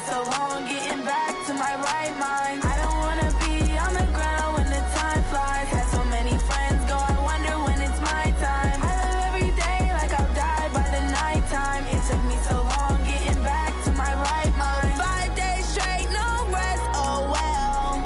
so long getting back to my right mind. I don't wanna be on the ground when the time flies. Had so many friends go, I wonder when it's my time. I live every day like I'll die by the nighttime. It took me so long getting back to my right mind. 5 days straight, no rest, oh well.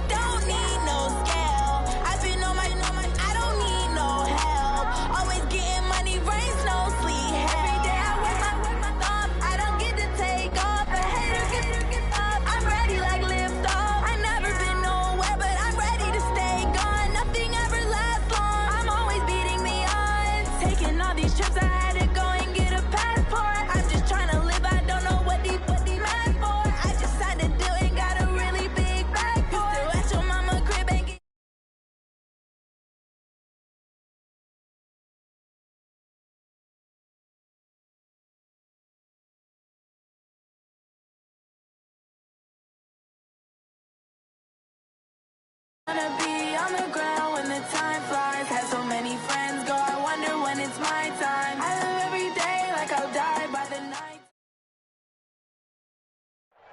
Don't need no scale. I've been on my, I don't need no help. Always getting money, rains, no sleep. Every day I work my thumb. I don't get to take off. A hater get up. I'm ready like lift off. I've never been nowhere, but I'm ready to stay gone. Nothing ever lasts long. I'm always beating the odds. Taking all these trips, I had to go and get a passport. I'm just trying to live, I don't know what the mad for. I just had to do it, got a really big bag for it. Still at your mama crib and get wanna be on the ground when the time flies. Had so many friends go, I wonder when it's my time. I live every day like I'll die by the night.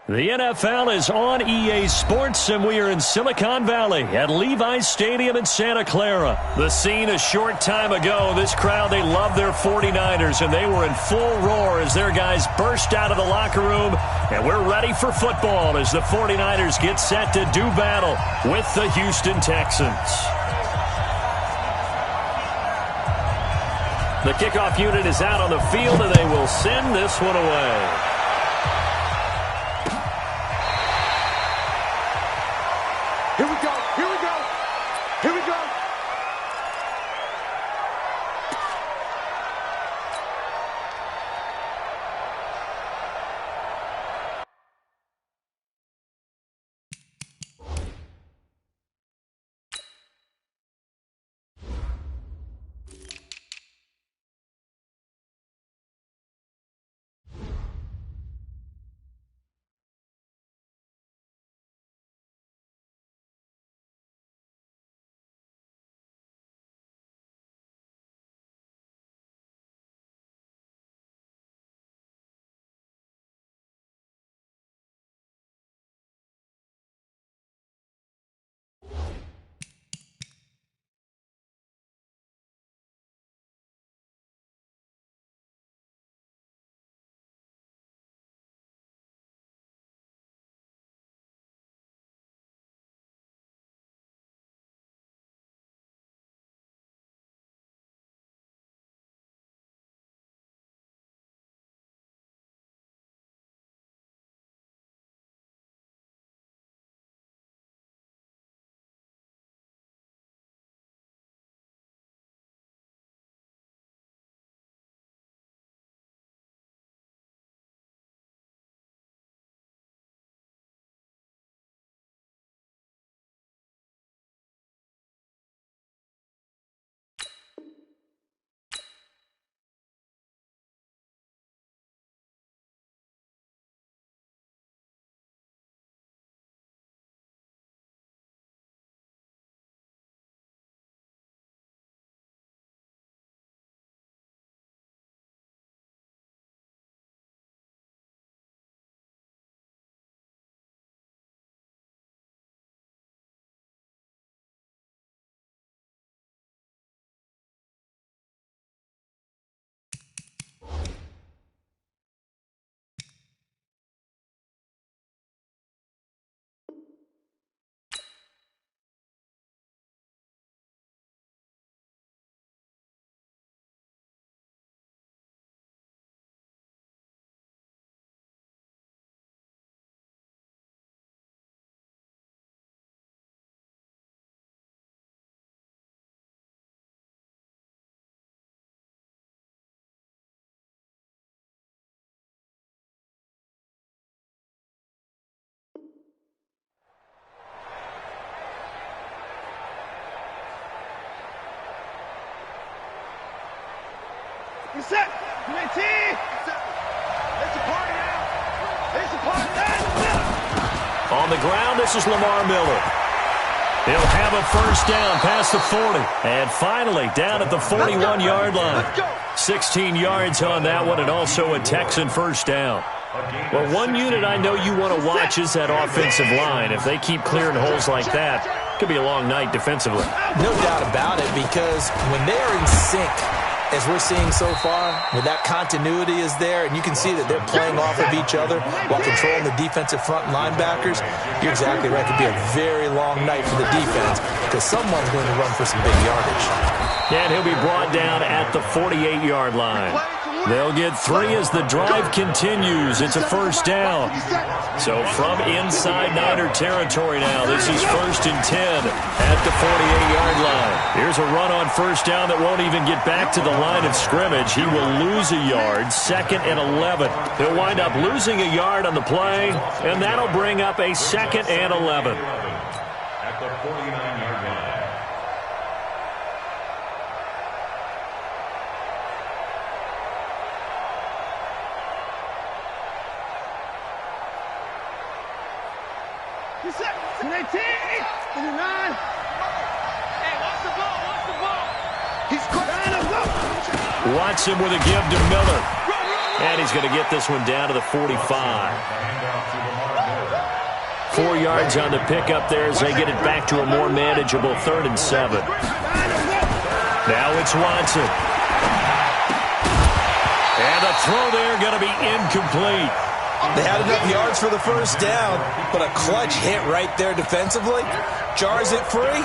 The NFL is on EA Sports, and we are in Silicon Valley at Levi's Stadium in Santa Clara. The scene a short time ago, this crowd, they love their 49ers, and they were in full roar as their guys burst out of the locker room, and we're ready for football as the 49ers get set to do battle with the Houston Texans. The kickoff unit is out on the field, and they will send this one away. Here we go, here we go, here we go. You set. UAT. It's a party now. It's a party. On the ground, this is Lamar Miller. He'll have a first down past the 40. And finally, down at the 41-yard line. 16 yards on that one, and also a Texan first down. Well, one unit I know you want to watch is that offensive line. If they keep clearing holes like that, it could be a long night defensively. No doubt about it, because when they are in sync, as we're seeing so far, when that continuity is there, and you can see that they're playing off of each other while controlling the defensive front linebackers, you're exactly right. It could be a very long night for the defense because someone's going to run for some big yardage. And he'll be brought down at the 48-yard line. They'll get 3 as the drive continues. It's a first down. So from inside Niner territory now, this is 1st and 10 at the 48-yard line. Here's a run on first down that won't even get back to the line of scrimmage. He will lose a yard, 2nd and 11. He'll wind up losing a yard on the play, and that'll bring up a 2nd and 11. At the 49-yard line. Watson with a give to Miller. And he's going to get this one down to the 45. 4 yards on the pickup there as they get it back to a more manageable 3rd and 7. Now it's Watson. And the throw there going to be incomplete. They had enough yards for the first down, but a clutch hit right there defensively. Jars it free.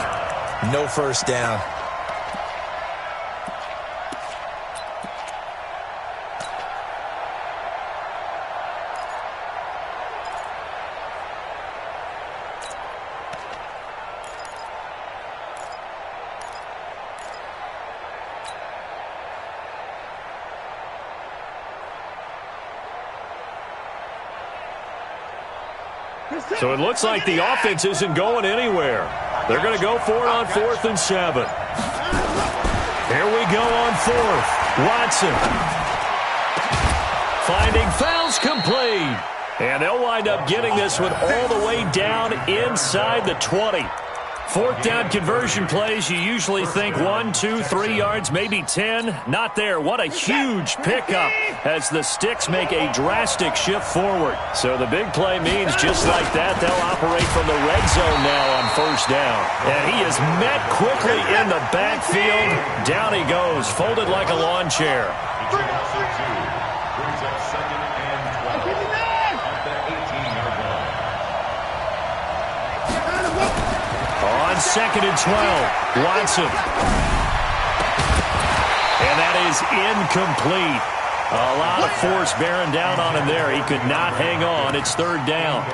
No first down. So it looks like the offense isn't going anywhere. They're going to go for it on 4th and 7. Here we go on 4th. Watson. Finding fouls complete. And they'll wind up getting this one all the way down inside the 20. 4th down conversion plays, you usually think 1, 2, 3 yards, maybe 10. Not there. What a huge pickup as the Sticks make a drastic shift forward. So the big play means just like that, they'll operate from the red zone now on 1st down. And he is met quickly in the backfield. Down he goes, folded like a lawn chair. Brings up 2nd and 12 at the 18-yard line. On 2nd and 12, Watson. And that is incomplete. A lot of force bearing down on him there. He could not hang on. It's 3rd down.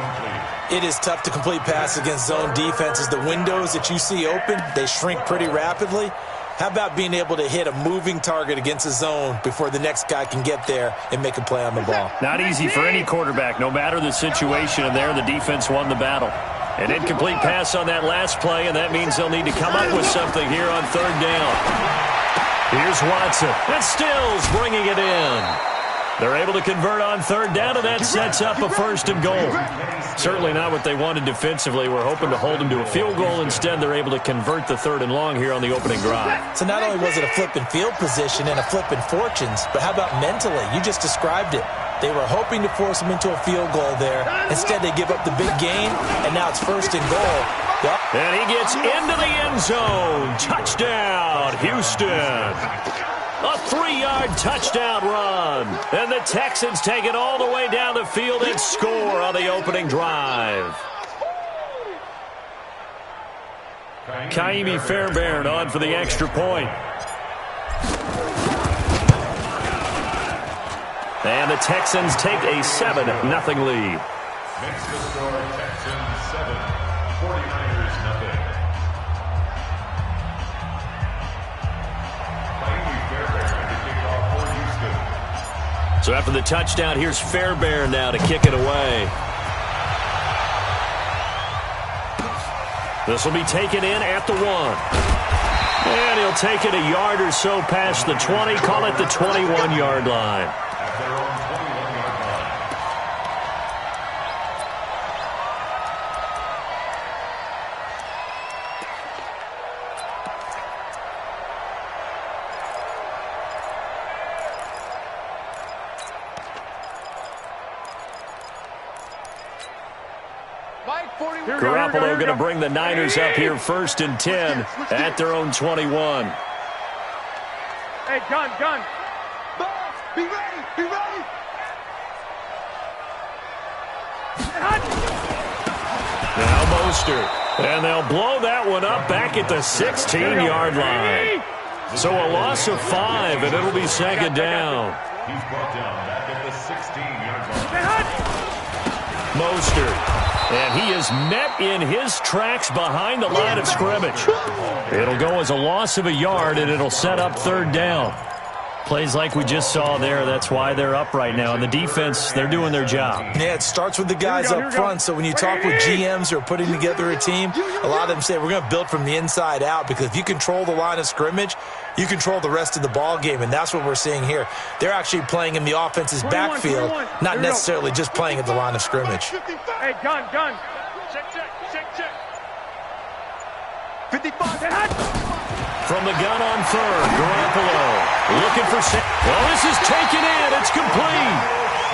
It is tough to complete passes against zone defenses. The windows that you see open, they shrink pretty rapidly. How about being able to hit a moving target against a zone before the next guy can get there and make a play on the ball? Not easy for any quarterback, no matter the situation, and there the defense won the battle. An incomplete pass on that last play, and that means they'll need to come up with something here on 3rd down. Here's Watson. And Stills bringing it in. They're able to convert on 3rd down, and that sets up a 1st and goal. Certainly not what they wanted defensively. We're hoping to hold them to a field goal. Instead, they're able to convert the 3rd and long here on the opening drive. So not only was it a flipping field position and a flipping fortunes, but how about mentally? You just described it. They were hoping to force them into a field goal there. Instead, they give up the big gain, and now it's 1st and goal. Yep. And he gets into the end zone. Touchdown, Houston. A 3-yard touchdown run. And the Texans take it all the way down the field and score on the opening drive. Kaimi Fairbairn on for the extra point. And the Texans take a 7-0 lead. Makes the score Texans 7, 49ers nothing. So after the touchdown, here's Fairbairn now to kick it away. This will be taken in at the 1. And he'll take it a yard or so past the 20, call it the 21-yard line. At their own 21-yard line. Garoppolo going to bring the Niners up here 1st and 10 at their own 21. Hey, gun. Be ready. Now Mostert. And they'll blow that one up back at the 16-yard line. So a loss of 5, and it'll be 2nd down. He's brought down back at the 16-yard line. Mostert. And he is met in his tracks behind the line of scrimmage. It'll go as a loss of a yard, and it'll set up 3rd down. Plays like we just saw there, that's why they're up right now. And the defense, they're doing their job. Yeah, it starts with the guys up front. So when you talk with GMs who are putting together a team, a lot of them say we're going to build from the inside out, because if you control the line of scrimmage, you control the rest of the ball game, and that's what we're seeing here. They're actually playing in the offense's backfield, not necessarily just playing at the line of scrimmage. Hey, gun. Check. 55. From the gun on 3rd, Garoppolo looking for... Well, this is taken in. It's complete.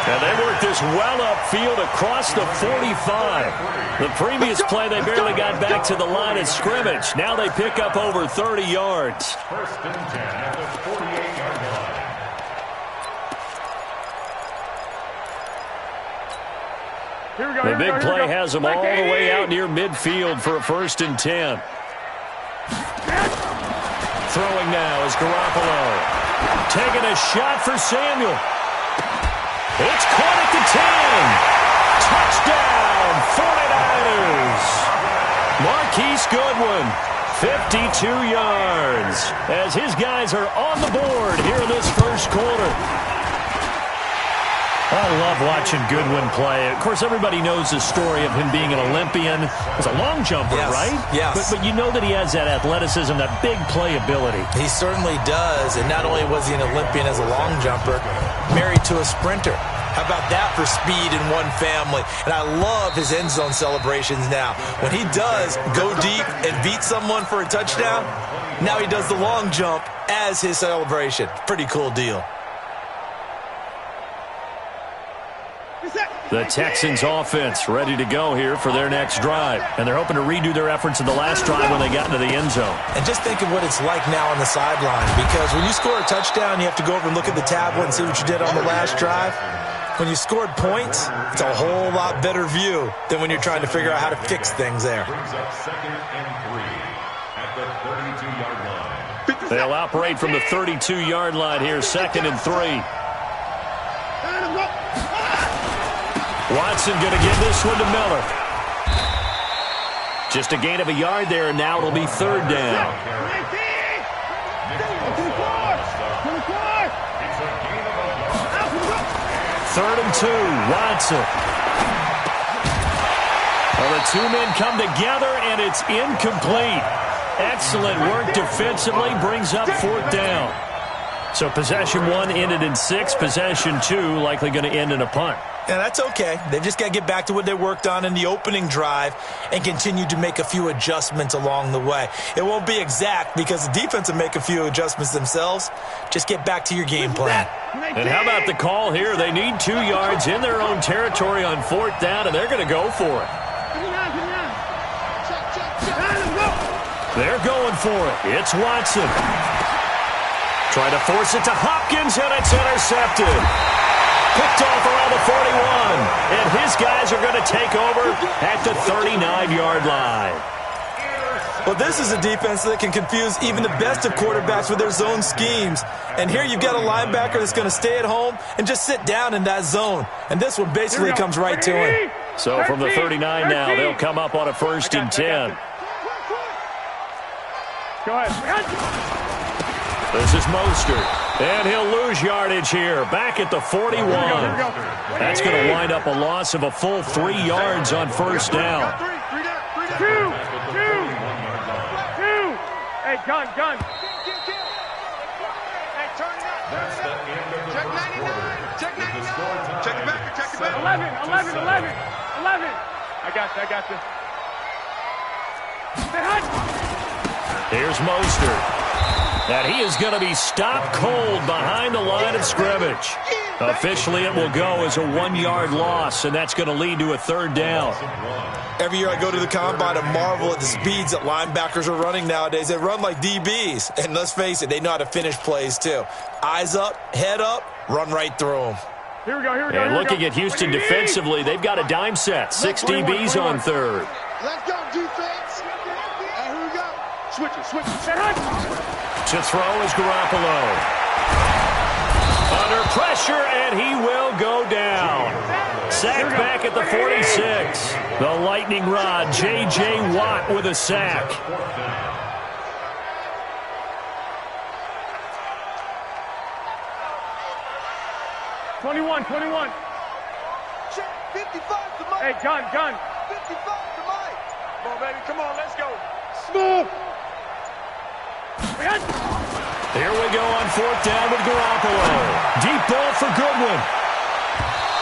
And they worked this well upfield across the 45. The previous play, they barely got back to the line of scrimmage. Now they pick up over 30 yards. 1st and 10 at the 48-yard line. The big play has them all the way out near midfield for a 1st and 10. Throwing now is Garoppolo. Taking a shot for Samuel. It's caught at the 10. Touchdown, 49ers. Marquise Goodwin, 52 yards, as his guys are on the board here in this 1st quarter. I love watching Goodwin play. Of course, everybody knows the story of him being an Olympian. He's a long jumper, right? Yes. But you know that he has that athleticism, that big playability. He certainly does. And not only was he an Olympian as a long jumper, married to a sprinter. How about that for speed in one family? And I love his end zone celebrations now. When he does go deep and beat someone for a touchdown, now he does the long jump as his celebration. Pretty cool deal. The Texans offense ready to go here for their next drive. And they're hoping to redo their efforts in the last drive when they got into the end zone. And just think of what it's like now on the sideline. Because when you score a touchdown, you have to go over and look at the tablet and see what you did on the last drive. When you scored points, it's a whole lot better view than when you're trying to figure out how to fix things there. Brings up 2nd and 3 at the 32-yard line. They'll operate from the 32-yard line here, 2nd and 3. Watson going to give this one to Miller. Just a gain of a yard there, and now it'll be 3rd down. 3rd and 2, Watson. Well, the two men come together, and it's incomplete. Excellent work defensively, brings up 4th down. So possession 1 ended in 6. Possession 2 likely going to end in a punt. Yeah, that's okay. They've just got to get back to what they worked on in the opening drive and continue to make a few adjustments along the way. It won't be exact because the defense will make a few adjustments themselves. Just get back to your game plan. And how about the call here? They need 2 yards in their own territory on 4th down, and they're going to go for it. They're going for it. It's Watson. Trying to force it to Hopkins, and it's intercepted. Picked off around the 41, and his guys are going to take over at the 39-yard line. Well, this is a defense that can confuse even the best of quarterbacks with their zone schemes. And here you've got a linebacker that's going to stay at home and just sit down in that zone. And this one basically comes right to him. So from the 39 now, they'll come up on a 1st and 10. Go ahead. This is Mostert. And he'll lose yardage here, back at the 41. That's going to wind up a loss of a full 3 yards on 1st down. Two. Hey, gun. Hey, turn it up. That's the end of the Check first 99. quarter. Check 99. With the score tied Check it back. 11. I got you. Here's Mostert. And he is going to be stopped cold behind the line of scrimmage. Officially, it will go as a 1-yard loss, and that's going to lead to a third down. Every year I go to the combine and marvel at the speeds that linebackers are running nowadays. They run like DBs. And let's face it, they know how to finish plays too. Eyes up, head up, run right through them. Here we go, here we go. And looking at Houston defensively, they've got a dime set. 6 DBs on third. Let's go, defense. And here we go. Switch it. To throw is Garoppolo. Under pressure, and he will go down. Sacked back at the 46. The lightning rod, J.J. Watt with a sack. Twenty-one. 55 to Mike. Hey, gun. 55 to Mike. Come on, baby. Come on, let's go. Smooth. Here we go on fourth down with Garoppolo. Deep ball for Goodwin.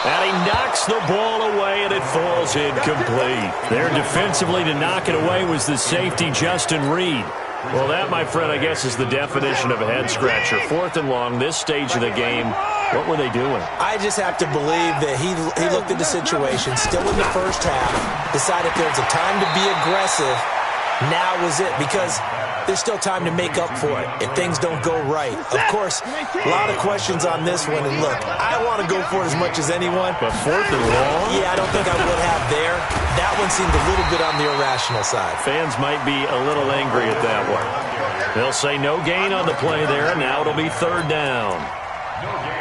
And he knocks the ball away, and it falls incomplete. There defensively to knock it away was the safety, Justin Reed. Well, that, my friend, I guess is the definition of a head-scratcher. Fourth and long, this stage of the game. What were they doing? I just have to believe that he looked at the situation, still in the first half, decided there was a time to be aggressive. Now was it, because there's still time to make up for it if things don't go right. Of course, a lot of questions on this one, and look, I want to go for it as much as anyone. But fourth and long? Yeah, I don't think I would have there. That one seemed a little bit on the irrational side. Fans might be a little angry at that one. They'll say no gain on the play there, and now it'll be third down.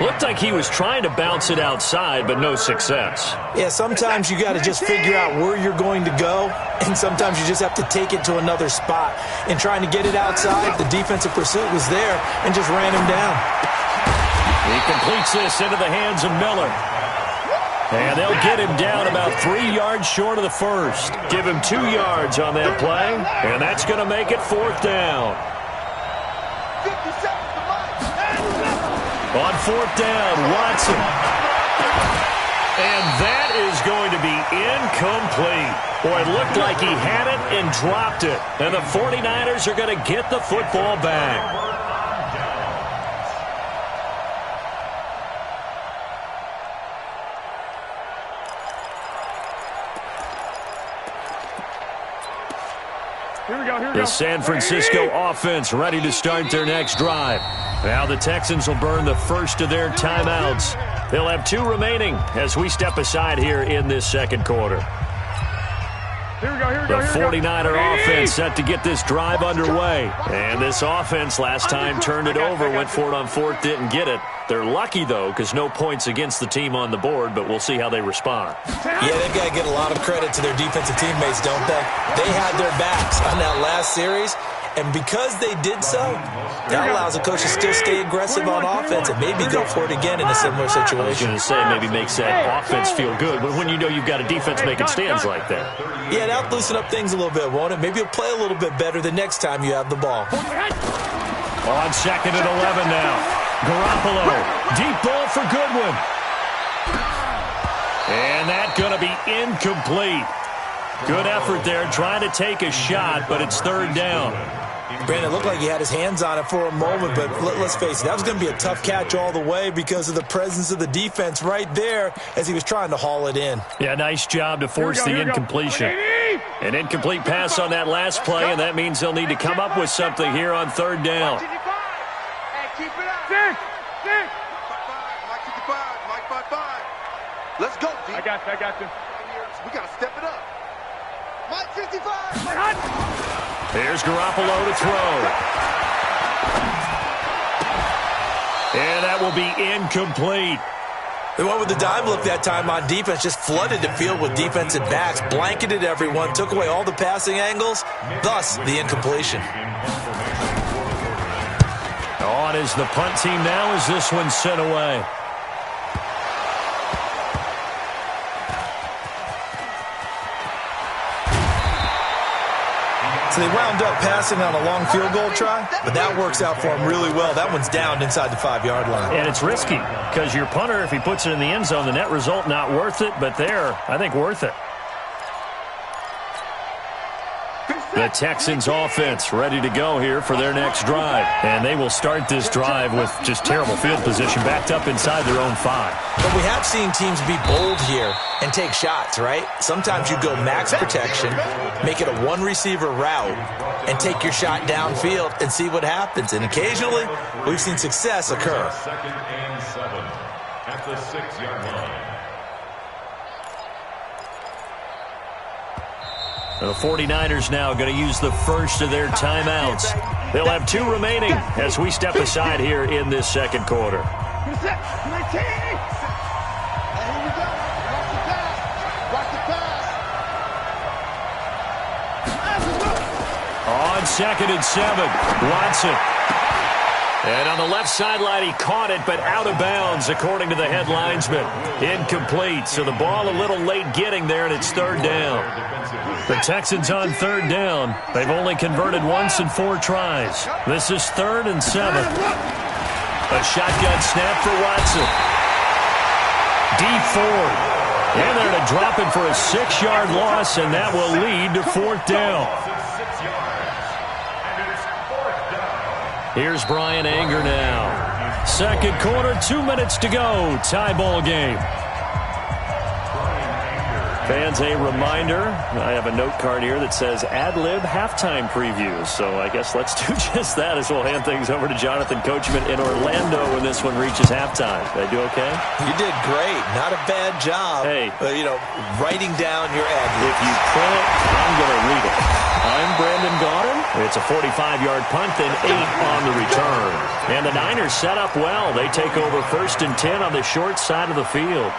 Looked like he was trying to bounce it outside, but no success. Yeah, sometimes you got to just figure out where you're going to go, and sometimes you just have to take it to another spot. And trying to get it outside, the defensive pursuit was there and just ran him down. He completes this into the hands of Miller. And they'll get him down about 3 yards short of the first. Give him 2 yards on that play, and that's going to make it fourth down. 50 seconds to Mike. On fourth down, Watson. And that is going to be incomplete. Boy, it looked like he had it and dropped it. And the 49ers are going to get the football back. Here we go. The San Francisco offense ready to start their next drive. Now the Texans will burn the first of their timeouts. They'll have 2 remaining as we step aside here in this second quarter. Here we go. The 49er offense set to get this drive underway. And this offense last time turned it over, went for it on fourth, didn't get it. They're lucky, though, because no points against the team on the board, but we'll see how they respond. Yeah, they've got to get a lot of credit to their defensive teammates, don't they? They had their backs on that last series, and because they did so, that allows the coach to still stay aggressive on offense and maybe go for it again in a similar I was situation. going to say maybe makes that offense feel good, but when you know you've got a defense making stands like that. Yeah, that'll loosen up things a little bit, won't it? Maybe you'll play a little bit better the next time you have the ball. On second and 11 now. Garoppolo, deep ball for Goodwin. And that's going to be incomplete. Good effort there, trying to take a shot, but it's third down. Brandon, it looked like he had his hands on it for a moment, but let's face it, that was going to be a tough catch all the way because of the presence of the defense right there as he was trying to haul it in. Yeah, nice job to force the incompletion. An incomplete pass on that last play, and that means they'll need to come up with something here on third down. Keep it up. Six. Mike 55. Mike 55. Let's go, D. I got you. We got to step it up. Mike 55. Here's Garoppolo to throw. And that will be incomplete. They went with the dime look that time on defense, just flooded the field with defensive backs, blanketed everyone, took away all the passing angles, thus the incompletion. On is the punt team now as this one's sent away. So they wound up passing on a long field goal try, but that works out for them really well. That one's down inside the 5-yard line. And it's risky because your punter, if he puts it in the end zone, the net result not worth it, but there, I think worth it. The Texans offense ready to go here for their next drive. And they will start this drive with just terrible field position, backed up inside their own 5. But we have seen teams be bold here and take shots, right? Sometimes you go max protection, make it a one-receiver route, and take your shot downfield and see what happens. And occasionally, we've seen success occur. 2nd and 7 at the 6-yard line. The 49ers now going to use the first of their timeouts. They'll have 2 remaining as we step aside here in this second quarter. On 2nd and 7, Watson. And on the left sideline, he caught it, but out of bounds, according to the head linesman. Incomplete, so the ball a little late getting there, and it's 3rd down. The Texans on 3rd down. They've only converted once in 4 tries. This is 3rd and 7. A shotgun snap for Watson. Deep forward. And they're going to drop him for a 6-yard loss, and that will lead to 4th down. Here's Brian Anger now. Second quarter, 2 minutes to go. Tie ball game. Fans, a reminder, I have a note card here that says ad-lib halftime previews. So I guess let's do just that as we'll hand things over to Jonathan Coachman in Orlando when this one reaches halftime. Did I do okay? You did great. Not a bad job. Hey. Writing down your ad-libs. If you print it, I'm going to read it. I'm Brandon Gaudin. It's a 45-yard punt, then 8 on the return. And the Niners set up well. They take over 1st and 10 on the short side of the field.